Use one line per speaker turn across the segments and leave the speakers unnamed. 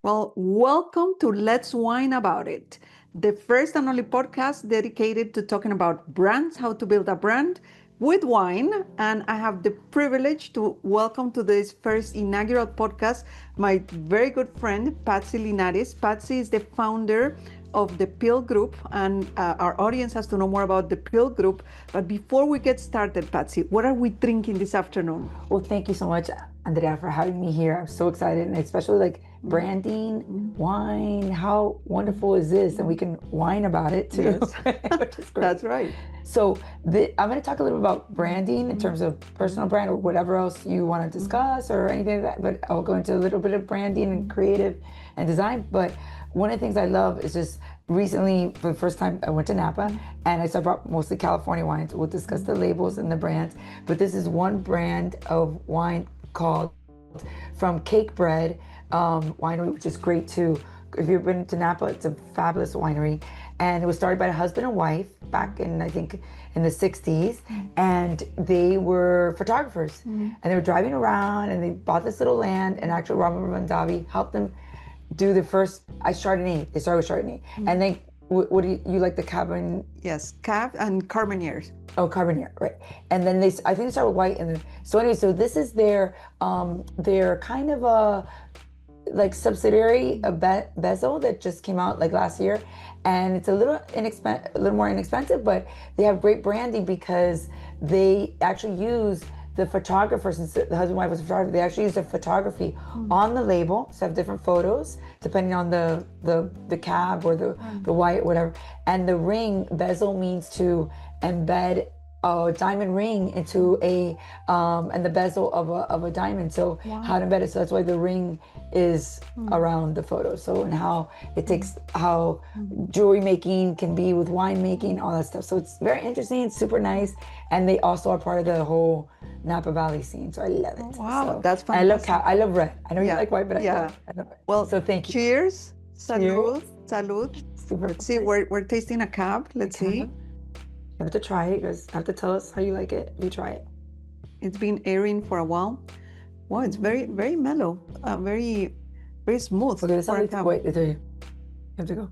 Well, welcome to Let's Wine About It, the first and only podcast dedicated to talking about brands, how to build a brand with wine. And I have the privilege to welcome to this first inaugural podcast my very good friend, Patsy Linares. Patsy is the founder of the PIL Group, and our audience has to know more about the PIL Group. But before we get started, Patsy, what are we drinking this afternoon?
Well, thank you so much, Andrea, for having me here. I'm so excited, and especially like branding, wine. How wonderful is this? And we can whine about it too, which is great.
That's right.
So I'm going to talk a little about branding in terms of personal brand or whatever else you want to discuss or anything like that. But I'll go into a little bit of branding and creative and design. But one of the things I love is just recently, for the first time, I went to Napa and I brought mostly California wines. We'll discuss the labels and the brands. But this is one brand of wine called From Cake Bread Winery, which is great too. If you've been to Napa, it's a fabulous winery. And it was started by a husband and wife back in, I think, in the 60s. And they were photographers. And they were driving around and they bought this little land. And actually, Robert Mondavi helped them do the first Chardonnay. They started with Chardonnay. And then, what do you like the Cabernet?
Yes, Cab and Carmenere.
Oh, Carmenere, right. And then I think they started with white. And then, so anyway, so this is their kind of a, like subsidiary, a bezel that just came out like last year. And it's a little more inexpensive, but they have great branding because they actually use the photographer, since the husband and wife was a photographer, they actually use the photography on the label. So have different photos depending on the cab or the white, whatever. And the ring, bezel, means to embed a diamond ring into and the bezel of a diamond. So how to embed it. So that's why the ring is around the photo. So, and how it takes, how jewelry making can be with wine making, all that stuff. So it's very interesting. It's super nice. And they also are part of the whole Napa Valley scene. So I love it.
Wow,
so,
that's fantastic.
I love red. I know you like white, but I love it.
Well,
so thank you.
Cheers. Salud. Salud.
Super.
Let's see, we're tasting a cab. Let's see.
You have to try it. You guys have to tell us how you like it if you try it.
It's been airing for a while. Wow, it's very, very mellow. Very, very smooth.
Okay, this is wait. You have to go.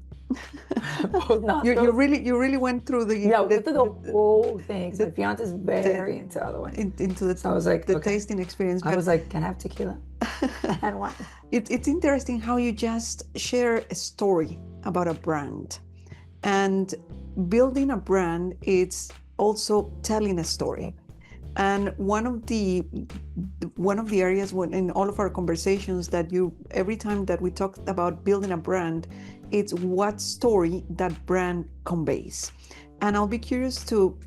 You really went through the
the whole thing. My fiance is very into other ones.
Into the,
so I was like,
the tasting experience.
I was like, can I have tequila and wine?
It's interesting how you just share a story about a brand, and building a brand, it's also telling a story. And one of the areas in all of our conversations that every time that we talk about building a brand, it's what story that brand conveys. And I'll be curious to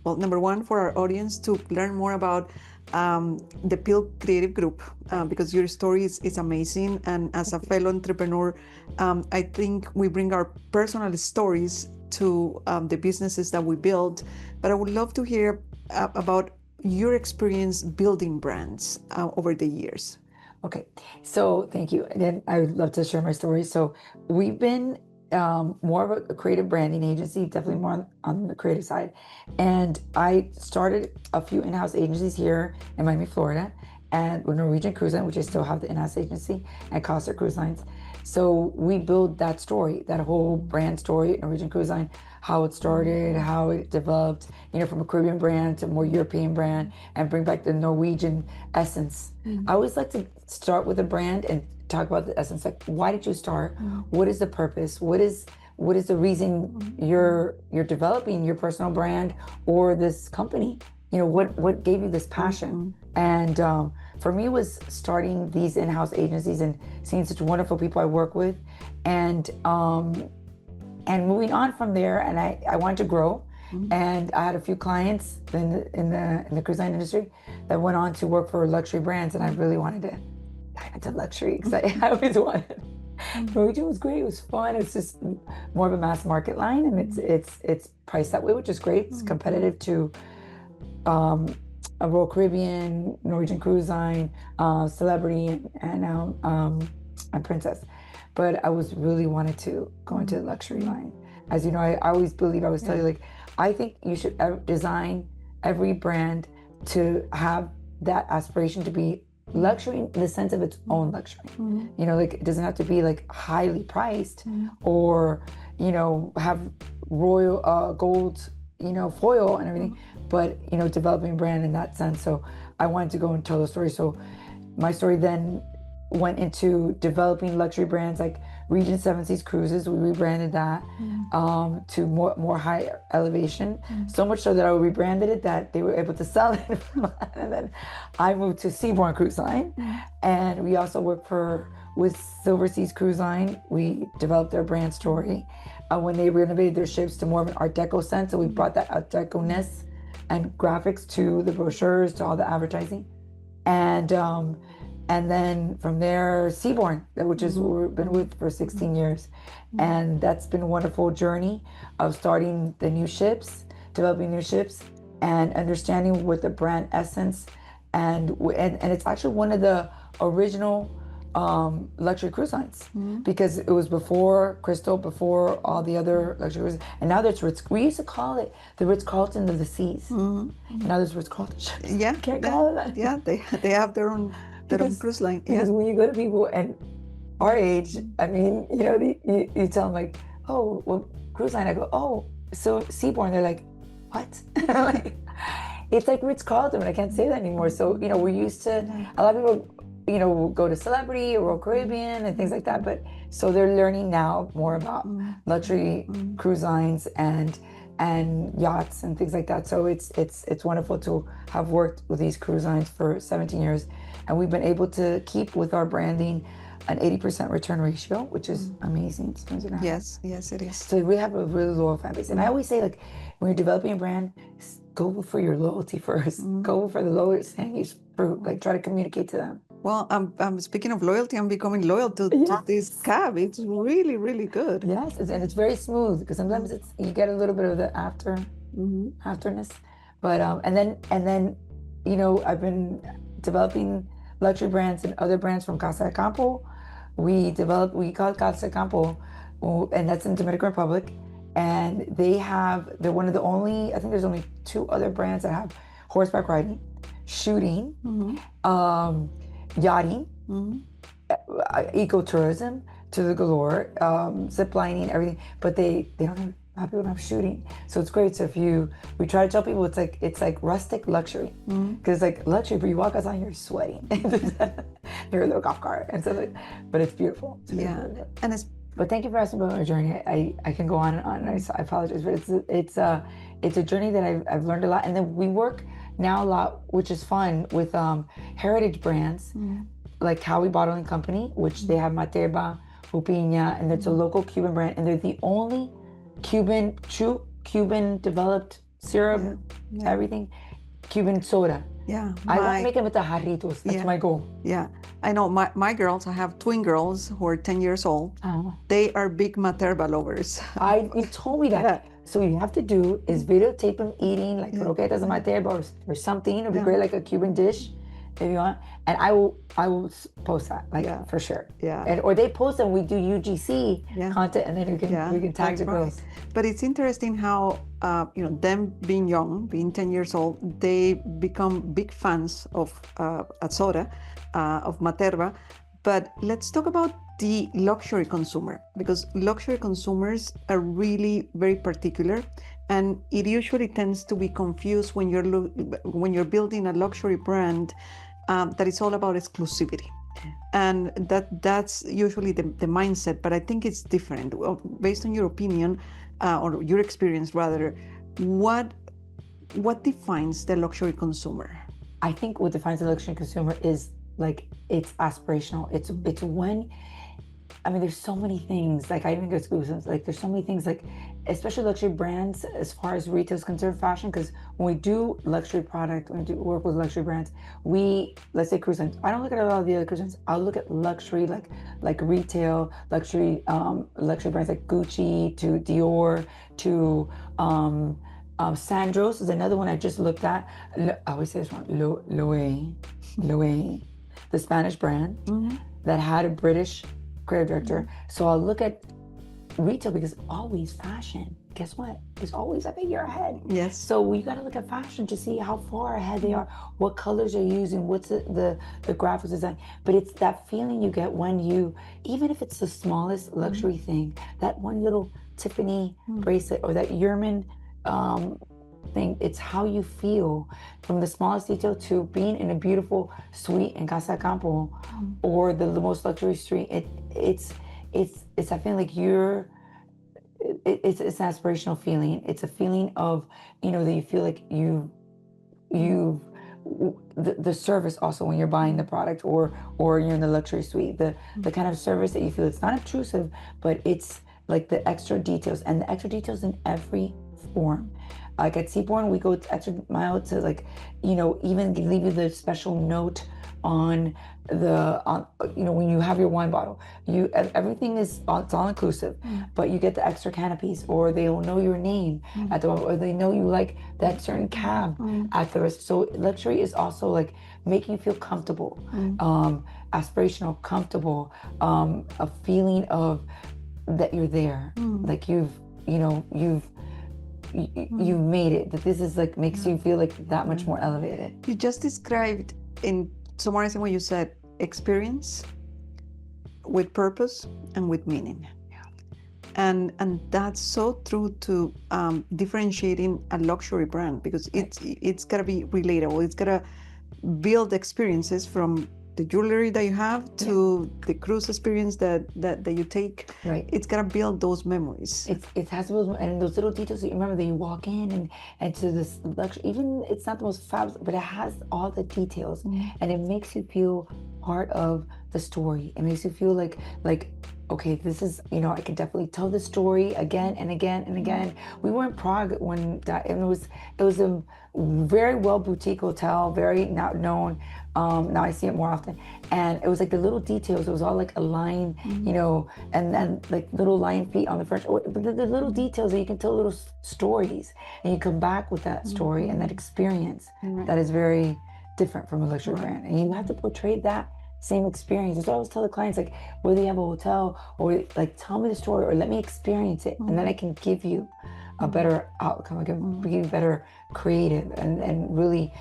well, number one, for our audience to learn more about the PIL Creative Group, because your story is amazing. And as a fellow entrepreneur, I think we bring our personal stories to the businesses that we build. But I would love to hear about your experience building brands over the years.
Okay, so thank you. Again, I would love to share my story. So we've been more of a creative branding agency, definitely more on the creative side. And I started a few in-house agencies here in Miami, Florida, and with Norwegian Cruise Line, which I still have the in-house agency, and Costa Cruise Lines. So we build that story, that whole brand story, Norwegian Cruise Line, how it started, how it developed, from a Caribbean brand to a more European brand, and bring back the Norwegian essence. I always like to start with a brand and talk about the essence. Like, why did you start? What is the purpose? What is the reason you're developing your personal brand or this company? What gave you this passion? And for me, it was starting these in-house agencies and seeing such wonderful people I work with, and moving on from there. And I wanted to grow, and I had a few clients in the cruise line industry that went on to work for luxury brands, and I really wanted to dive into luxury because I always wanted. Norwegian was great. It was fun. It's just more of a mass market line, and it's priced that way, which is great. It's competitive to a Royal Caribbean, Norwegian Cruise Line, Celebrity, and Princess. But I was really wanted to go into the luxury line. As you know, I always believe, I always tell you, like, I think you should design every brand to have that aspiration to be luxury in the sense of its own luxury. You know, like it doesn't have to be like highly priced or, you know, have royal gold, you know, foil and everything, but, you know, developing a brand in that sense. So I wanted to go and tell the story. So my story then went into developing luxury brands like Regent Seven Seas Cruises. We rebranded that to more high elevation. So much so that I rebranded it that they were able to sell it. And then I moved to Seabourn Cruise Line, and we also work with Silver Seas Cruise Line. We developed their brand story when they renovated their ships to more of an Art Deco sense. So we brought that Art Deco-ness and graphics to the brochures, to all the advertising, and then from there, Seabourn, which is what we've been with for 16 years. And that's been a wonderful journey of starting the new ships, developing new ships, and understanding what the brand essence, and it's actually one of the original luxury cruise lines, because it was before Crystal, before all the other luxury cruises. And now there's we used to call it the Ritz-Carlton of the seas. And now there's Ritz-Carlton ships.
Yeah,
Can't call it that.
Yeah, they have their own cruise line.
Because when you go to people and our age, I mean, you know, you tell them like, oh, well, cruise line. I go, oh, so Seabourn. They're like, what? Like, it's like Ritz-Carlton, but I can't say that anymore. So, you know, we're used to, a lot of people, you know, go to Celebrity or Royal Caribbean and things like that. But so they're learning now more about luxury cruise lines and yachts and things like that. So it's wonderful to have worked with these cruise lines for 17 years. And we've been able to keep with our branding an 80% return ratio, which is amazing.
Yes, it is.
So we have a really loyal fan base. And I always say, like, when you're developing a brand, go for your loyalty first. Go for the lowest hanging fruit. Like, try to communicate to them.
Well, I'm speaking of loyalty, I'm becoming loyal to this cab. It's really, really good.
Yes, and it's very smooth, because sometimes you get a little bit of the afterness. But and then you know, I've been developing luxury brands and other brands from Casa de Campo. We call it Casa de Campo, and that's in Dominican Republic. And they're one of the only, I think there's only 2 other brands that have horseback riding, shooting, yachting, ecotourism to the galore, zip lining, everything. But they don't have shooting. So it's great. So we try to tell people it's like rustic luxury, because like luxury, but you walk outside and you're sweating. You're a little golf cart, and so, but it's beautiful. But thank you for asking about our journey. I can go on and on. And I apologize, but it's a journey that I've learned a lot. And then we work now a lot, which is fun, with heritage brands like Cowie Bottling Company, which they have Materba, Upiña, and it's a local Cuban brand, and they're the only Cuban developed syrup, everything, Cuban soda.
Yeah,
I want to make them with the jarritos. That's my goal.
Yeah, I know my girls. I have twin girls who are 10 years old. They are big Materba lovers.
You told me that. Yeah. So what you have to do is videotape them eating like croquetas and Materba or something. It'd be great, like a Cuban dish, if you want. And I will post that, for sure. Yeah. Or they post and we do UGC content, and then we can tag the girls.
But it's interesting how you know, them being young, being 10 years old, they become big fans of soda, of Materba. But let's talk about the luxury consumer, because luxury consumers are really very particular, and it usually tends to be confused when you're building a luxury brand that is all about exclusivity. And that's usually the mindset, but I think it's different. Based on your opinion, or your experience rather, what defines the luxury consumer?
I think what defines the luxury consumer is like, it's aspirational. It's when, I mean, there's so many things, like I even go to like there's so many things, like especially luxury brands as far as retail is concerned, fashion, because when we do luxury product, when we do work with luxury brands, let's say cruise lines. I don't look at a lot of the other cruise lines. I'll look at luxury, like retail, luxury brands like Gucci to Dior to Sandros is another one I just looked at. I always say this one, Loewe, the Spanish brand that had a British creative director. So I'll look at retail because it's always fashion. guess what? It's always up a year ahead.
Yes.
So you got to look at fashion to see how far ahead they are, what colors they're using, what's the graphics design. But it's that feeling you get when you, even if it's the smallest luxury thing, that one little Tiffany bracelet or that Yerman thing, it's how you feel from the smallest detail to being in a beautiful suite in Casa Campo or the most luxury street. It's I feel like it's an aspirational feeling. It's a feeling of, that you feel like you've the service also when you're buying the product or you're in the luxury suite, the kind of service that you feel, it's not obtrusive, but it's like the extra details, and the extra details in every form. Like at Seaborn, we go extra mile to, like, even leave you the special note on when you have your wine bottle, everything is, it's all inclusive, but you get the extra canopies, or they'll know your name at the, or they know you like that certain cab at the rest. So luxury is also like making you feel comfortable, aspirational, comfortable, a feeling of that you're there, like you've made it, that this is like makes you feel like that much more elevated.
You just described, in summarizing what you said, experience with purpose and with meaning. And that's so true to differentiating a luxury brand, because it's got to be relatable. It's got to build experiences from the jewelry that you have to the cruise experience that you take.
Right.
It's got to build those memories.
It has to build, and those little details that you remember, that you walk in and to this luxury, even it's not the most fabulous, but it has all the details, and it makes you feel part of the story. It makes you feel like okay, this is, I can definitely tell the story again and again and again. We were in Prague when that, and it was a very well boutique hotel, very not known. Now I see it more often, and it was like the little details. It was all like a line, and then like little lion feet on the French. The little details that you can tell little stories, and you come back with that story and that experience that is very different from a luxury brand, and you have to portray that same experience. That's what I always tell the clients, like, whether you have a hotel or like, tell me the story or let me experience it, and then I can give you a better outcome. I can give you better creative and really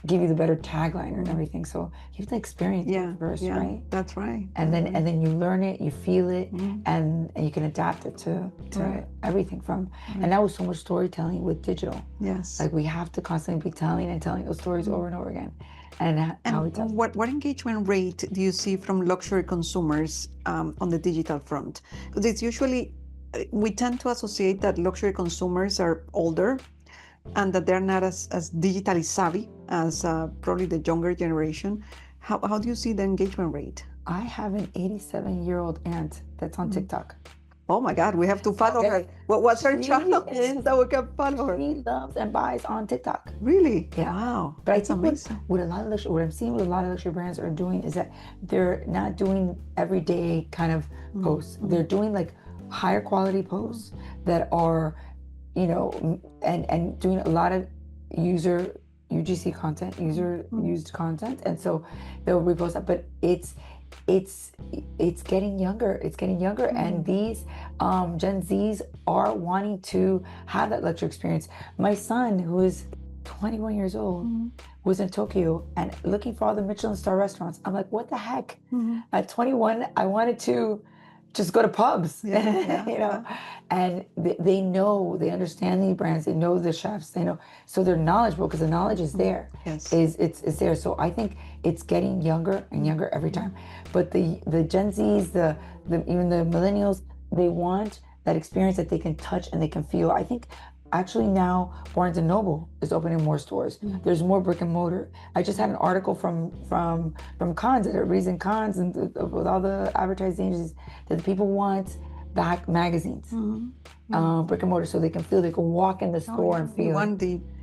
give you the better tagline and everything. So you have to experience it first, right?
That's right.
And then you learn it, you feel it, and you can adapt it to everything from. And that was so much storytelling with digital.
Yes.
Like we have to constantly be telling those stories over and over again. And
what engagement rate do you see from luxury consumers on the digital front? Because it's usually, we tend to associate that luxury consumers are older and that they're not as digitally savvy as probably the younger generation. How do you see the engagement rate?
I have an 87-year-old aunt that's on TikTok.
Oh my God, we have to follow her. What's her channel so we can follow her?
She loves and buys on TikTok.
Really?
Yeah.
Wow.
But
That's amazing.
What I'm seeing what a lot of luxury brands are doing is that they're not doing everyday kind of posts. They're doing like higher quality posts that are, and doing a lot of UGC content, used content, and so they'll repost that. But it's getting younger. It's getting younger, and these Gen Zs are wanting to have that luxury experience. My son, who is 21 years old, was in Tokyo and looking for all the Michelin star restaurants. I'm like, what the heck? At 21, I wanted to just go to pubs, and they understand these brands, they know the chefs, so they're knowledgeable because the knowledge is there.
Yes.
It's there. So I think it's getting younger and younger every time. But the Gen Zs, even the millennials, they want that experience that they can touch and they can feel. I think actually now Barnes and Noble is opening more stores. There's more brick and mortar. I just had an article from Cons, at Reason Cons, and with all the advertising agencies, that the people want back magazines, brick and mortar, so they can feel, they can walk in the store and feel.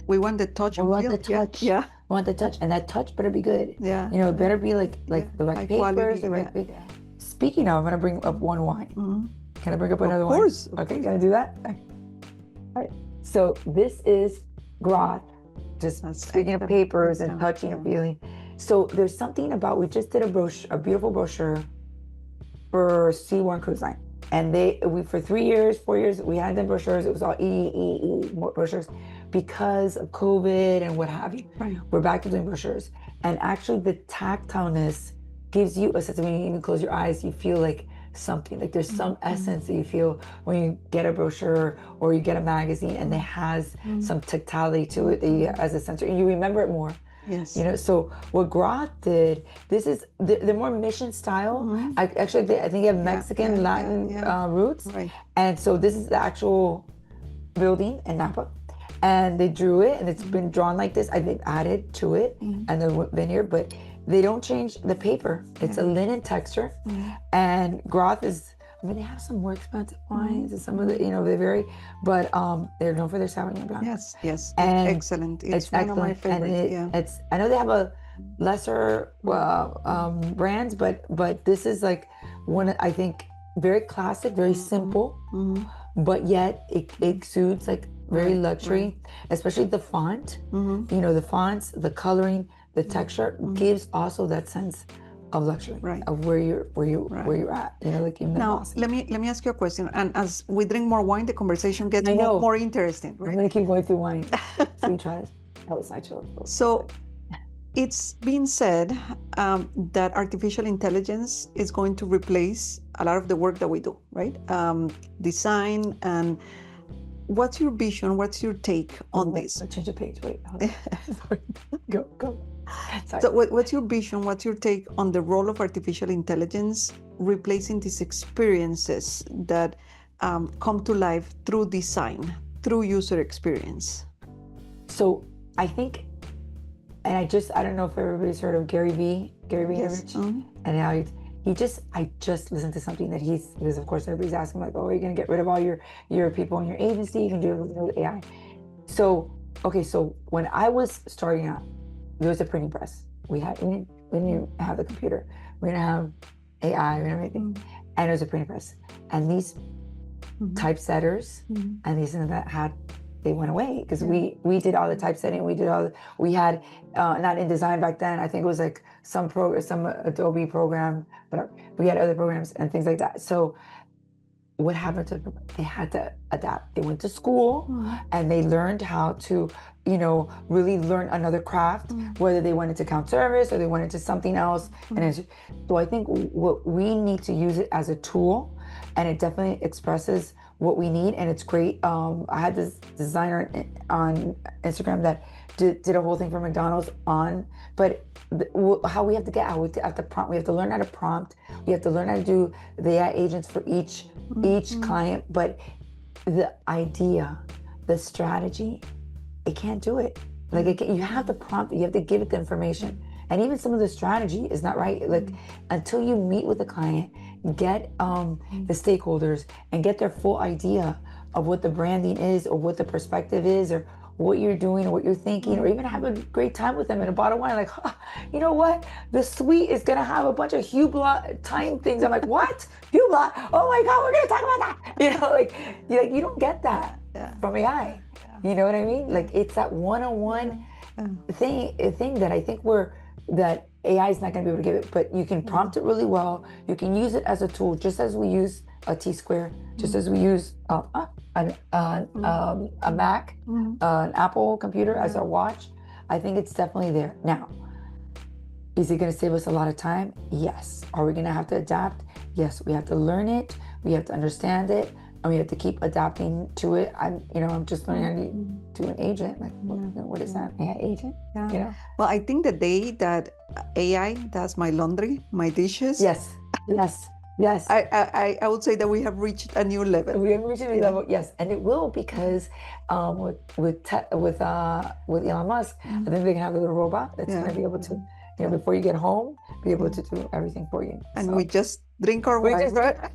We want the touch.
We want the touch.
Yeah.
We want the touch, and that touch better be good.
Yeah.
It better be like the right papers, the right. Speaking of, I'm gonna bring up one wine. Can I bring up another wine?
Of course.
Okay, can I do that? All right. So this is Groth, just speaking of papers and touching and feeling. So there's something about, we just did a beautiful brochure for Seaborn Cruise Line, And we for 3 years, 4 years, we had them brochures. It was all more brochures because of COVID and what have you.
Right.
We're back to doing brochures. And actually the tactileness gives you a sense of when you even close your eyes, you feel like something, like there's some essence that you feel when you get a brochure or you get a magazine and it has some tactility to it that you as a sensory, and you remember it more.
Yes.
You know, so what Groth did, this is the more mission style. I think you have Mexican, Latin roots.
Right.
And so this is the actual building in Napa. And they drew it and it's been drawn like this. They've added to it and the vineyard, but they don't change the paper. It's a linen texture. And Groth is, I mean, they have some more expensive wines and some of the, you know, they vary, but they're known for their Sauvignon Blanc.
Yes, yes.
And
excellent. It's one of my favorites.
It's, I know they have a lesser brands, but this is like one, I think, very classic, very simple, but yet it exudes like very luxury, especially the font. You know, the fonts, the coloring, the texture gives also that sense of luxury, of where you're at. You know, like in the
now,
boss.
let me ask you a question. And as we drink more wine, the conversation gets more interesting. Right?
I'm gonna keep going through wine. So you try it. That was natural.
So it's been said that artificial intelligence is going to replace a lot of the work that we do, right? Design. And what's your vision? What's your take on this?
I'll change the page. Wait. Sorry. Go. Sorry.
So what's your vision? What's your take on the role of artificial intelligence replacing these experiences that come to life through design, through user experience?
So I think, and I don't know if everybody's heard of Gary Vaynerchuk, and how I just listened to something that because of course everybody's asking like, oh, are you going to get rid of all your people in your agency? You can do it with AI. So, okay, so when I was starting out, there was a printing press. We didn't have the computer. We didn't have AI and everything. And it was a printing press. And these typesetters and these and that they went away because we did all the typesetting. We had not InDesign back then. I think it was like some Adobe program, but we had other programs and things like that. So what happened to them? They had to adapt. They went to school and they learned how to, you know, really learn another craft, whether they went into account service or they went into something else. And so I think what we need to use it as a tool, and it definitely expresses what we need. And it's great. I had this designer on Instagram that did a whole thing for McDonald's but how we have to get out, we have to prompt, we have to learn how to prompt, we have to learn how to do the AI agents for each client. But the idea, the strategy, it can't do it. Like you have to prompt it, you have to give it the information. And even some of the strategy is not right. Like until you meet with the client, get the stakeholders and get their full idea of what the branding is or what the perspective is or what you're doing or what you're thinking, or even have a great time with them in a bottle of wine. Like, you know what? The suite is gonna have a bunch of Hublot time things. I'm like, what? Hublot? Oh my God, we're gonna talk about that. You know, like you don't get that from AI. You know what I mean? Like it's that one-on-one thing that I think that AI is not going to be able to give it, but you can prompt it really well. You can use it as a tool, just as we use a T-square, just as we use a Mac, an Apple computer as our watch. I think it's definitely there. Now, is it going to save us a lot of time? Yes. Are we going to have to adapt? Yes. We have to learn it. We have to understand it. And we have to keep adapting to it. I'm just learning how to do an agent. Like, what is that? AI agent?
Yeah.
You know?
Well, I think the day that AI does my laundry, my dishes.
Yes.
I would say that we have reached a new level.
We have reached a new level, yes, and it will because with Elon Musk, I think they can have a little robot that's going to be able to, before you get home, be able to do everything for you.
And we just drink our wine, right?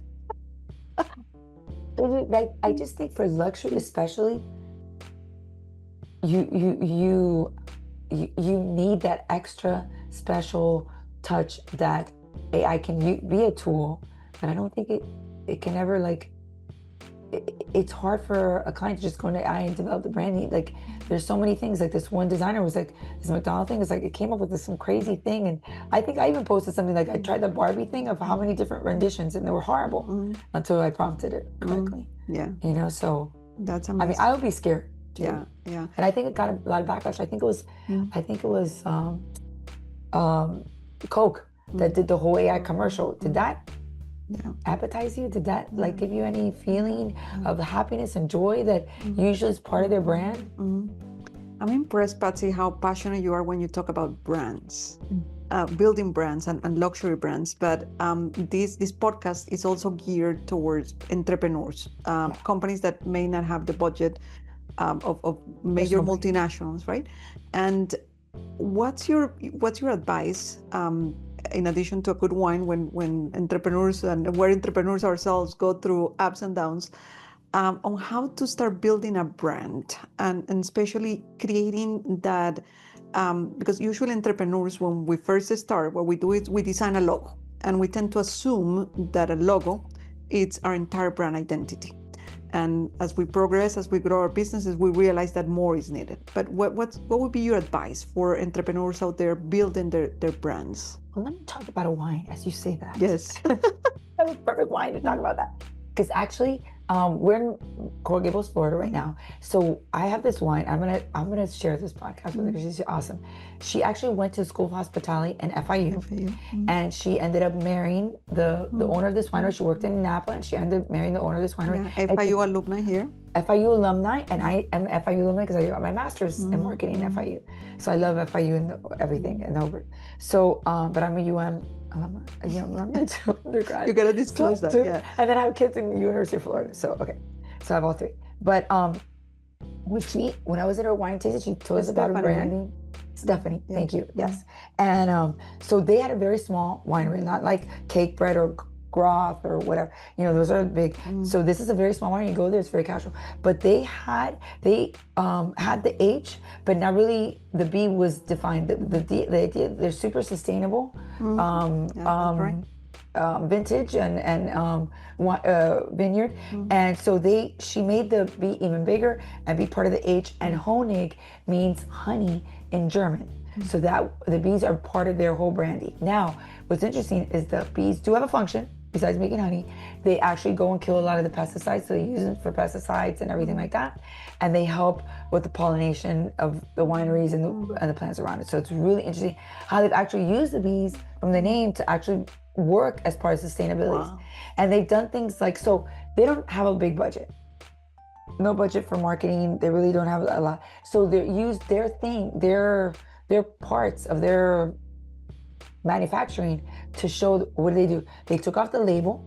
I just think for luxury, especially, you need that extra special touch that AI can be a tool, but I don't think it can ever it's hard for a client to just go into AI and develop the branding. Like there's so many things. Like this one designer was like, this McDonald thing is like, it came up with this some crazy thing. And I think I even posted something like, I tried the Barbie thing of how many different renditions, and they were horrible until I prompted it correctly.
Yeah,
You know, so
that's
I mean,
amazing.
I would be scared too.
Yeah, yeah.
And I think it got a lot of backlash. I think it was um, Coke that did the whole AI commercial. Did that
Yeah.
appetize you? Did that like give you any feeling of the happiness and joy that usually is part of their brand?
I'm impressed, Patsy, how passionate you are when you talk about brands, building brands and luxury brands. But this podcast is also geared towards entrepreneurs, companies that may not have the budget of major multinationals, right? And what's your advice, in addition to a good wine, when entrepreneurs, and we're entrepreneurs ourselves, go through ups and downs, on how to start building a brand, and especially creating that, because usually entrepreneurs, when we first start, what we do is we design a logo, and we tend to assume that a logo is our entire brand identity. And as we progress, as we grow our businesses, we realize that more is needed. But what would be your advice for entrepreneurs out there building their brands?
Well, let me talk about a wine as you say that.
Yes.
That was perfect wine to talk about that. Because actually, we're in Coral Gables, Florida right now. So I have this wine. I'm gonna share this podcast with her because she's awesome. She actually went to school of hospitality in FIU, and she ended up marrying the owner of this winery. She worked in Napa, and she ended up marrying the owner of this winery.
Yeah, FIU alumni here.
FIU alumni, and I am FIU alumni because I got my master's in marketing at FIU. So I love FIU and everything and over. So, but I'm a UM alumni, alumni too, undergrad.
You gotta disclose that, yeah.
And then I have kids in the University of Florida. So okay, so I have all three. But when I was at her wine tasting, she told us about her branding. Stephanie, thank you. Yes, and so they had a very small winery, not like Cake Bread or Groth or whatever. Those are big. So this is a very small winery. You go there, it's very casual. But they had the H, but not really. The B was defined. The idea, they're super sustainable. Vintage and vineyard, and so she made the B even bigger and be part of the H. And Honig means honey in German, so that the bees are part of their whole brandy. Now, what's interesting is the bees do have a function besides making honey. They actually go and kill a lot of the pesticides, so they use them for pesticides and everything like that, and they help with the pollination of the wineries and the plants around it. So it's really interesting how they've actually used the bees from the name to actually work as part of sustainability. Wow. And they've done things like, so they don't have a big budget, no budget for marketing. They really don't have a lot. So they use their parts of their manufacturing to show. What do? They took off the label,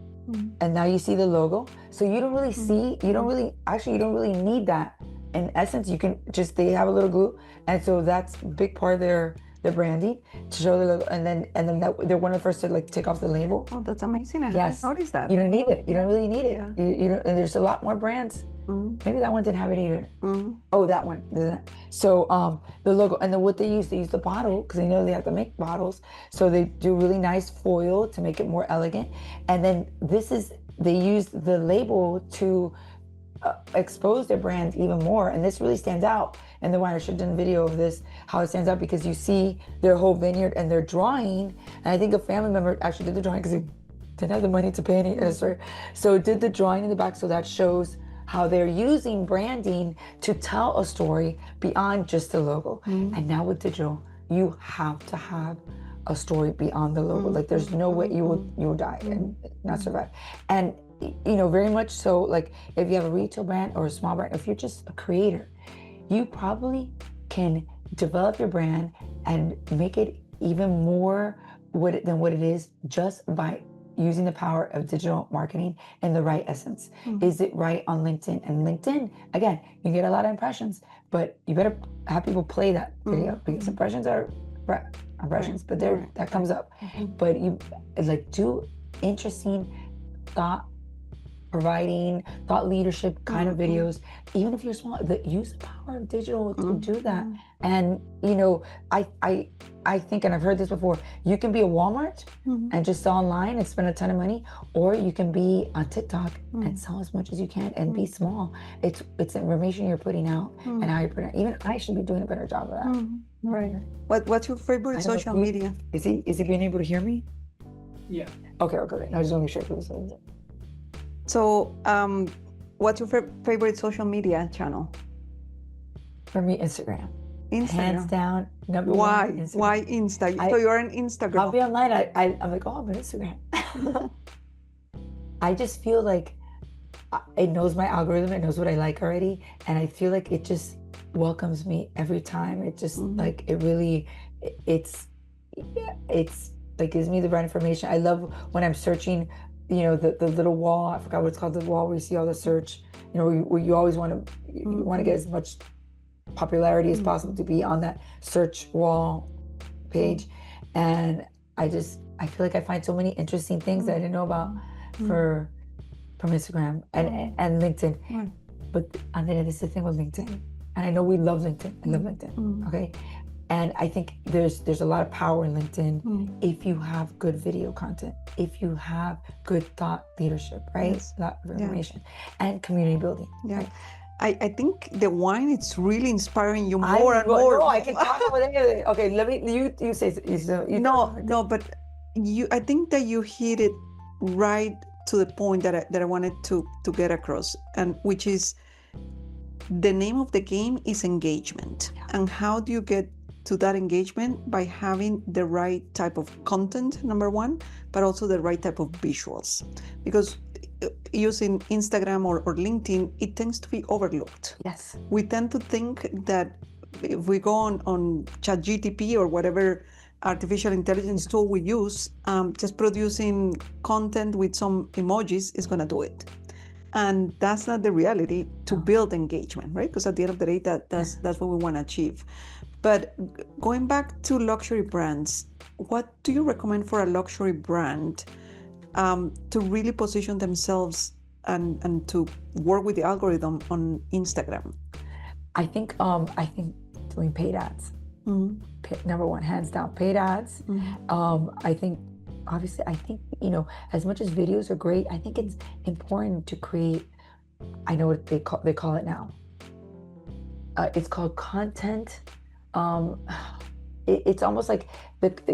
and now you see the logo. So you don't really see, you don't really need that. In essence, you can just, they have a little glue. And so that's a big part of their branding, to show the logo, and then they're one of the first to take off the label.
Oh, that's amazing. I
yes.
noticed that.
You don't need it. You don't really need it. Yeah. You don't, and there's a lot more brands. Maybe that one didn't have it either. Oh, that one. So the logo, and then what they use the bottle, because they know they have to make bottles. So they do really nice foil to make it more elegant. And then they use the label to expose their brand even more. And this really stands out. And the wine, I should have done a video of this, how it stands out, because you see their whole vineyard and their drawing. And I think a family member actually did the drawing because they didn't have the money to pay any illustrator. So did the drawing in the back, so that shows how they're using branding to tell a story beyond just the logo. And now with digital, you have to have a story beyond the logo. Like there's no way you will die and not survive. And very much so, like if you have a retail brand or a small brand, if you're just a creator, you probably can develop your brand and make it even more than what it is, just by using the power of digital marketing in the right essence. Is it right on LinkedIn? And LinkedIn, again, you get a lot of impressions, but you better have people play that video, because impressions are impressions, but that comes up. But you do interesting, thought providing thought leadership kind of videos, even if you're small, use the power of digital to do that. And I think, and I've heard this before, you can be a Walmart and just sell online and spend a ton of money, or you can be on TikTok and sell as much as you can and be small. It's information you're putting out and how you're putting it. Even I should be doing a better job of that.
Right. What's your favorite social media?
Is he being able to hear me?
Yeah.
Okay. I just want to make sure.
So, what's your favorite social media channel?
For me, Instagram.
Hands
down, number
Why?
one. Instagram.
Why Insta? So you're on Instagram.
I'll be online. I'm like, oh, I'm on Instagram. I just feel like it knows my algorithm. It knows what I like already, and I feel like it just welcomes me every time. It just like it really, it's like gives me the right information. I love when I'm searching. The little wall. I forgot what it's called. The wall where you see all the search. Where you always want to get as much popularity as possible to be on that search wall page. And I feel like I find so many interesting things that I didn't know about from Instagram and LinkedIn. But this is the thing with LinkedIn. And I know we love LinkedIn. I love LinkedIn. Okay. And I think there's a lot of power in LinkedIn if you have good video content, if you have good thought leadership, right?
Yes.
A lot of information and community building.
Yeah.
Right?
I think the wine, it's really inspiring you more and more.
No, I can talk about anything. Okay, let me, you say,
No, but I think that you hit it right to the point that I wanted to get across, and which is the name of the game is engagement. And how do you get to that engagement? By having the right type of content, number one, but also the right type of visuals. Because using Instagram or LinkedIn, it tends to be overlooked.
Yes.
We tend to think that if we go on ChatGPT or whatever artificial intelligence tool we use, just producing content with some emojis is going to do it. And that's not the reality to build engagement, right? Because at the end of the day, that's what we want to achieve. But going back to luxury brands, what do you recommend for a luxury brand to really position themselves and to work with the algorithm on Instagram?
I think doing paid ads. Number one, hands down, paid ads. I think as much as videos are great, I think it's important to create. I know what they call it now. It's called content. It's almost like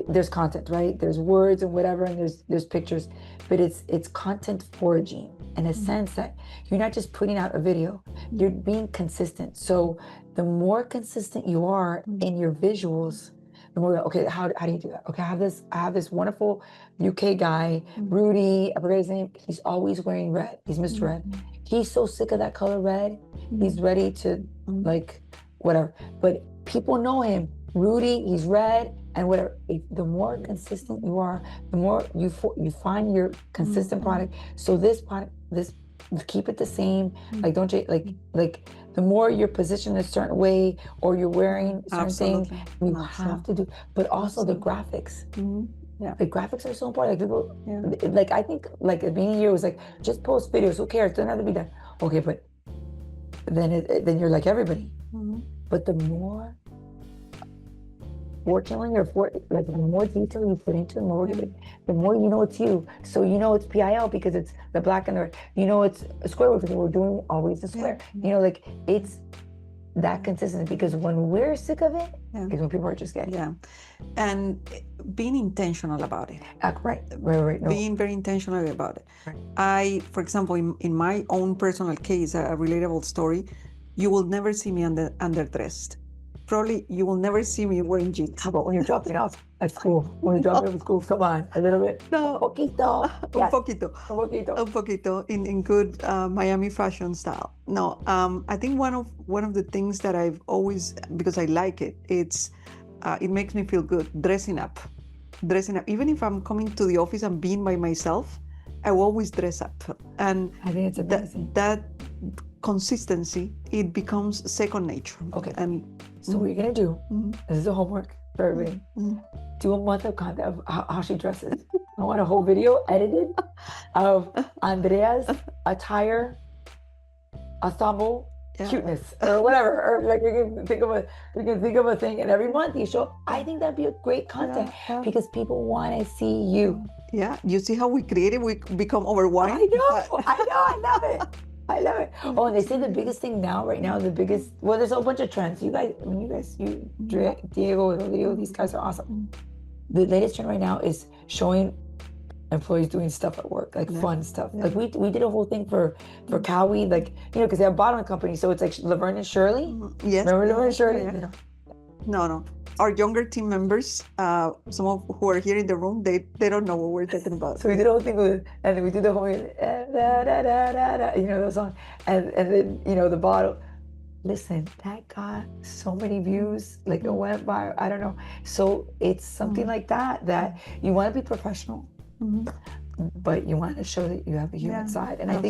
there's content, right? There's words and whatever, and there's pictures, but it's content foraging in a sense that you're not just putting out a video, you're being consistent. So the more consistent you are in your visuals, the more, okay, how do you do that? Okay, I have this wonderful UK guy, Rudy, I forget his name. He's always wearing red. He's Mr. Red. He's so sick of that color red. He's ready to like whatever. But people know him. Rudy, he's red and whatever. The more consistent you are, the more you find your consistent product. So this product, keep it the same. Like don't change. Like the more you're positioned a certain way or you're wearing certain things, you have to do. But also the graphics. Yeah, the graphics are so important. Like people, like I think, like at the beginning of the year was like, just post videos. Who cares? Doesn't have to be done. Okay, but then you're like everybody. But the more fortunately, like the more detail you put into it, the more you know it's you. So you know it's PIL because it's the black and the red. You know it's a square because we're doing always a square. You know, like it's that consistent, because when we're sick of it, is when people are just getting.
Yeah, and being intentional about it.
Right. No.
Being very intentional about it.
Right.
For example, in my own personal case, a relatable story, you will never see me underdressed. Probably you will never see me wearing jeans.
How about when you're dropping off at school? When you're dropping off at school, come on, a little bit.
No.
Poquito.
Un poquito in good Miami fashion style. No, I think one of the things that I've always, because I like it, it makes me feel good, dressing up. Even if I'm coming to the office and being by myself, I will always dress up. And
I think it's amazing.
That consistency, it becomes second nature.
Okay.
And
so what you're gonna do, this is a homework for everybody. Do a month of content of how she dresses. I want a whole video edited of Andrea's attire, ensemble,
Yeah.
cuteness, or whatever. Or like we can think of a thing, and every month you show. I think that'd be a great content
Yeah.
because people want to see you.
Yeah. You see how we creative, we become over wine.
I know, I love it. I love it. Oh, and they say the biggest thing now, right now, the biggest, well, there's a whole bunch of trends. You guys, Diego, Rodrigo, these guys are awesome. The latest trend right now is showing employees doing stuff at work, like fun stuff. Like we did a whole thing for Cowie, like, because they have bottling company, so it's like Laverne and Shirley.
Yes.
Remember Laverne and Shirley?
Yeah. No. Our younger team members, some of who are here in the room, they don't know what we're talking about.
So we did a whole thing with, and then we did the whole, the song, and then the bottle. Listen, that got so many views, like it went by, I don't know. So it's something like that you want to be professional, but you want to show that you have a human side. And I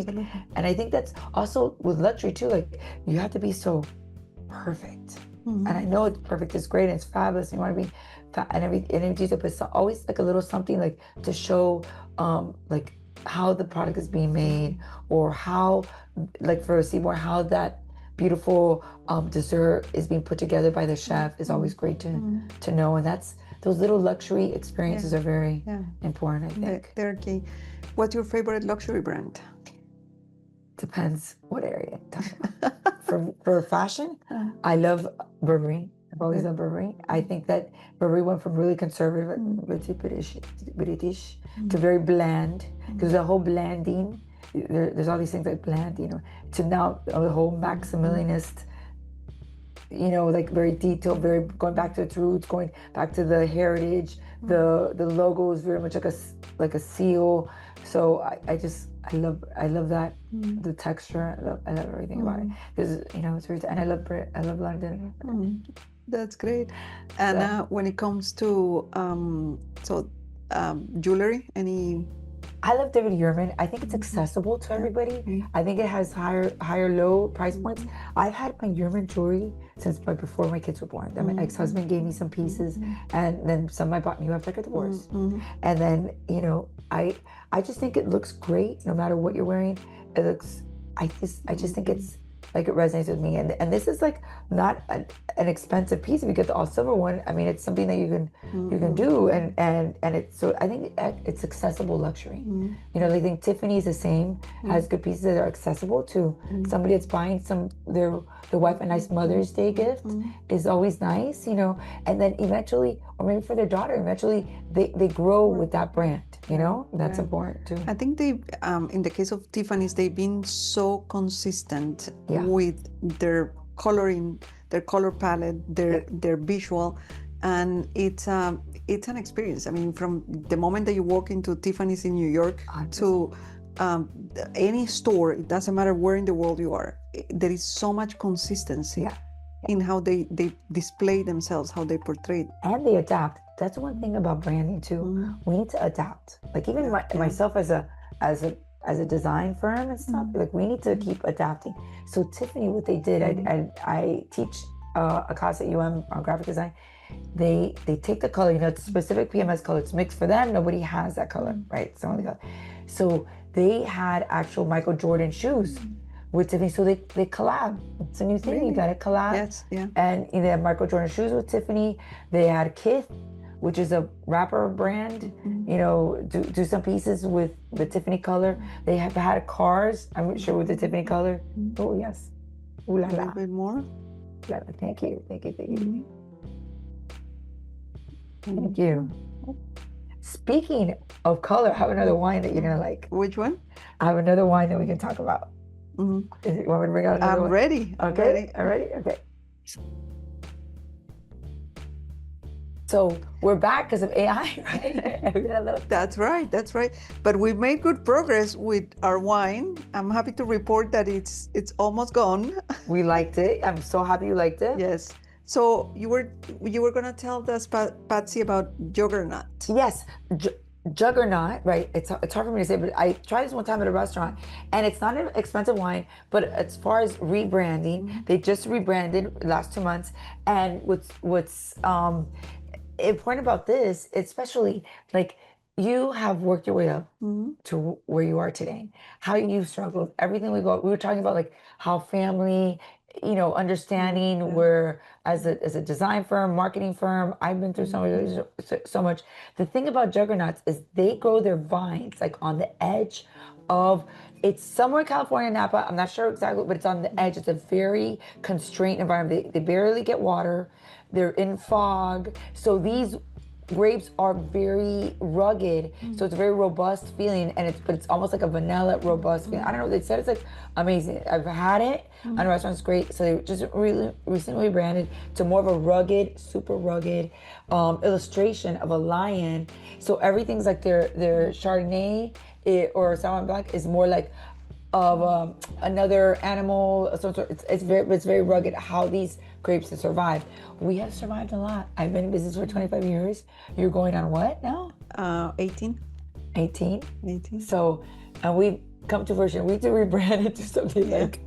think that's also with luxury too. Like you have to be so perfect. And I know it's perfect, it's great, and it's fabulous. You want to be and everything, but it's always like a little something like to show, like how the product is being made, or how, like for Seymour, how that beautiful dessert is being put together by the chef is always great to know. And those little luxury experiences are very important, I think.
They're key. What's your favorite luxury brand?
Depends what area. For fashion, I love Burberry. I've always loved Burberry. I think that Burberry went from really conservative, British, to very bland, because the whole blanding, there's all these things like bland, to now the whole Maximilianist, like very detailed, very going back to its roots, going back to the heritage. The logo is very much like a seal. So I love that, the texture. I love everything about it, because it's very, and I love London.
That's great. And when it comes to jewelry,
I love David Yurman. I think it's accessible to everybody. I think it has higher low price points. I've had my Yurman jewelry since before my kids were born. Then my ex-husband gave me some pieces, and then some I bought new after I got divorced. And then I just think it looks great no matter what you're wearing. It looks. I just think it's like it resonates with me. And this is like not an expensive piece. If you get the all silver one, I mean, it's something that you can do, and it's, so I think it's accessible luxury. I think Tiffany's the same, has good pieces that are accessible to somebody that's buying their wife a nice Mother's Day gift is always nice, and then eventually, or maybe for their daughter, eventually they grow with that brand, that's important too.
I think they, in the case of Tiffany's, they've been so consistent with their coloring, their color palette, their visual, and it's an experience. I mean, from the moment that you walk into Tiffany's in New York to any store, it doesn't matter where in the world you are, there is so much consistency in how they display themselves, how they portray.
And they adapt. That's one thing about branding too. We need to adapt. Like even myself as a design firm and stuff, like we need to keep adapting. So Tiffany, what they did, I teach a class at UM on graphic design. They take the color, it's a specific PMS color. It's mixed for them. Nobody has that color, right? It's the only color. So they had actual Michael Jordan shoes with Tiffany. So they collab. It's a new thing. You got to collab.
Yes, yeah.
And they had Michael Jordan shoes with Tiffany. They had Kith, which is a rapper brand, do some pieces with the Tiffany color. They have had cars, I'm sure, with the Tiffany color. Oh, yes. Ooh la la.
A little bit more.
Thank you. Thank you. Speaking of color, I have another wine that you're going to like.
Which one?
I have another wine that we can talk about. You want me to bring out another one?
I'm ready.
Okay. All right. Okay. So we're back because of AI, right?
That's right. But we've made good progress with our wine. I'm happy to report that it's almost gone.
We liked it. I'm so happy you liked it.
Yes. So you were gonna tell us, Patsy, about Juggernaut.
Yes, Juggernaut, right? It's hard for me to say, but I tried this one time at a restaurant, and it's not an expensive wine. But as far as rebranding, they just rebranded last 2 months. And what's important about this, especially like you have worked your way up
Mhm.
to where you are today, how you've struggled, everything we were talking about, like how family, understanding
Yeah.
where as a design firm, marketing firm, I've been through so much. The thing about juggernauts is they grow their vines like on the edge of, it's somewhere in California, Napa. I'm not sure exactly, but it's on the edge. It's a very constrained environment. They barely get water. They're in fog. So these grapes are very rugged, so it's a very robust feeling, and it's almost like a vanilla robust feeling. I don't know. They said it's like amazing. I've had it, and the restaurant's great. So they just really recently branded to more of a rugged, super rugged illustration of a lion. So everything's like their Chardonnay or Sauvignon Blanc is more like of another animal of some sort. It's very rugged how these grapes have survived. We have survived a lot. I've been in business for 25 years. You're going on what now?
18.
18.
18.
So, and we've come to fruition. We need to rebrand it to something like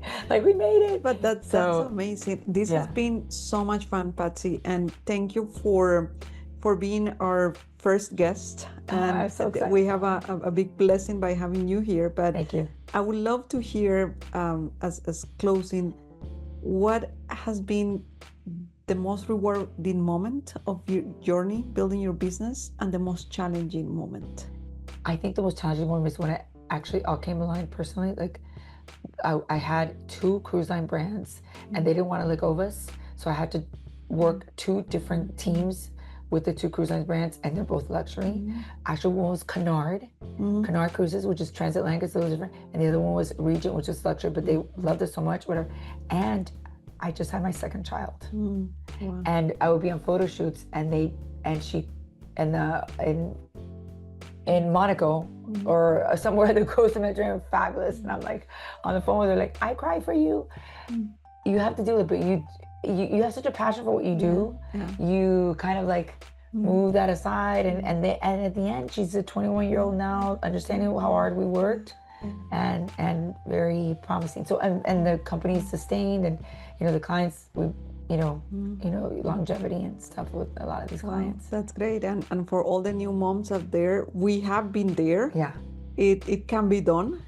we made it.
But that's amazing. This has been so much fun, Patsy, and thank you for being our first guest. And
I'm so excited.
we have a big blessing by having you here. But
Thank you.
I would love to hear, as closing, what has been the most rewarding moment of your journey building your business and the most challenging moment?
I think the most challenging one was when it actually all came aligned personally. Like I had 2 cruise line brands and they didn't want to let go of us. So I had to work 2 different teams with the 2 cruise line brands, and they're both luxury. Actually, one was Canard Cruises, which is transatlantic, so it was different. And the other one was Regent, which is luxury, but they loved us so much, whatever. And I just had my second child.
Wow.
And I would be on photo shoots and in Monaco or somewhere that goes to Mediterranean, fabulous. And I'm like on the phone with her, like, I cry for you. You have to do it, but you have such a passion for what you do. You kind of like move that aside, and at the end, she's a 21-year-old now, understanding how hard we worked, and very promising. So and the company's sustained, and the clients, we longevity and stuff with a lot of these clients.
That's great. And for all the new moms out there, we have been there.
Yeah.
It can be done.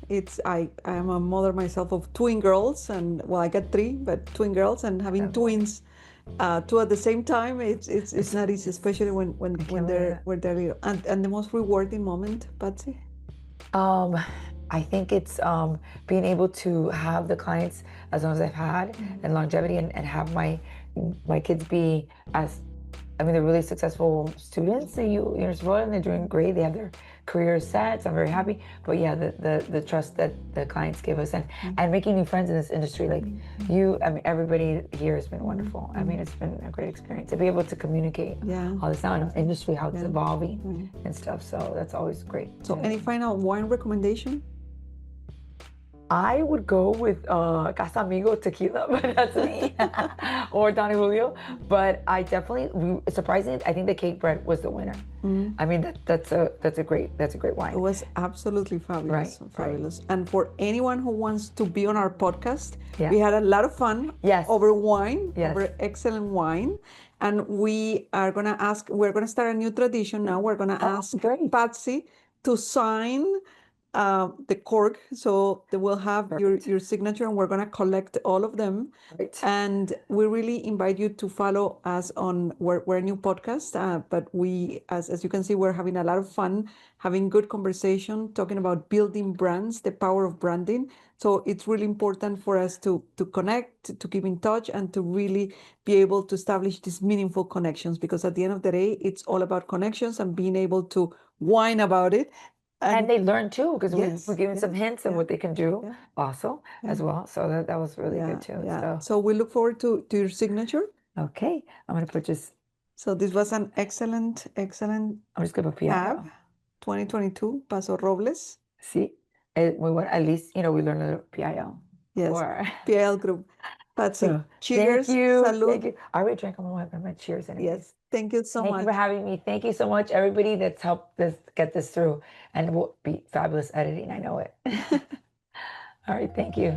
I am a mother myself of twin girls, and well, I got 3, but twin girls, and having twins, 2 at the same time, it's not easy, especially when they're little. And the most rewarding moment, Patsy?
I think it's being able to have the clients as long as I've had, and longevity, and have my kids be they're really successful students. So you're supporting them, they're doing great. They have their careers set, so I'm very happy. But yeah, the trust that the clients give us, and making new friends in this industry, like everybody here has been wonderful. It's been a great experience to be able to communicate all this now in the industry, how it's evolving and stuff. So that's always great.
So any final wine recommendation?
I would go with Casamigo tequila, but that's me, or Don Julio. But I definitely, surprisingly, I think the cake bread was the winner. That's a great wine.
It was absolutely fabulous, fabulous.
Right.
And for anyone who wants to be on our podcast, we had a lot of fun over wine, over excellent wine. And we're gonna start a new tradition now. We're gonna ask Patsy to sign the cork, so they will have your signature, and we're going to collect all of them. And we really invite you to follow us on, we're a new podcast, but we, as you can see, we're having a lot of fun, having good conversation, talking about building brands, the power of branding. So it's really important for us to connect, to keep in touch, and to really be able to establish these meaningful connections, because at the end of the day, it's all about connections and being able to whine about it.
And they learn too, because we're giving some hints of what they can do also as well. So that was really good too.
So we look forward to your signature.
Okay, I'm going to put just.
So this was an excellent.
I'm just going to put PIL.
2022 Paso Robles.
See, we want, at least we learned a PIL.
Yes, PIL Group. Patsy, cheers.
Thank you.
Salud.
Thank you. I already drank all my cheers anyways.
Yes. Thank you so much.
Thank you for having me. Thank you so much, everybody that's helped get this through. And it will be fabulous editing. I know it. All right. Thank you.